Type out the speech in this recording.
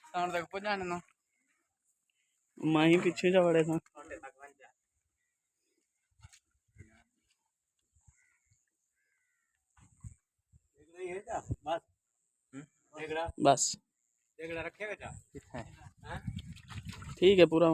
Sound तक पहुंचाने ना माही पीछे जा बड़े था बस रखेगा ठीक है पूरा।